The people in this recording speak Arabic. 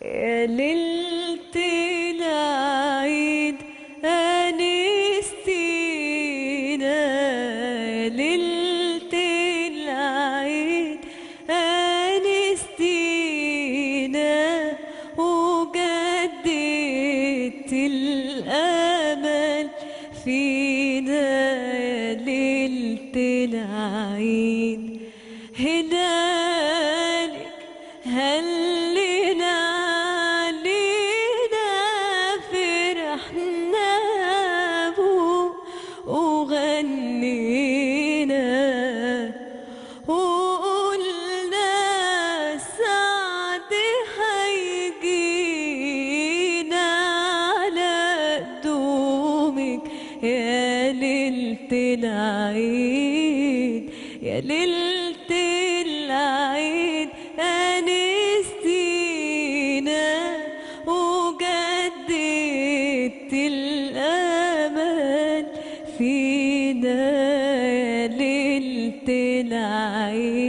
يا ليلة العيد أنستينا، يا ليلة العيد أنستينا، وجددت الأمل فينا. يا ليلة العيد هنالك هلنا علينا، فرحنا بو وغنينا، وقلنا سعد هيجينا على قدومك. يا ليلة العيد، يا ليلة العيد أنستينا، وجددت الأمل فينا. يا ليلة العيد.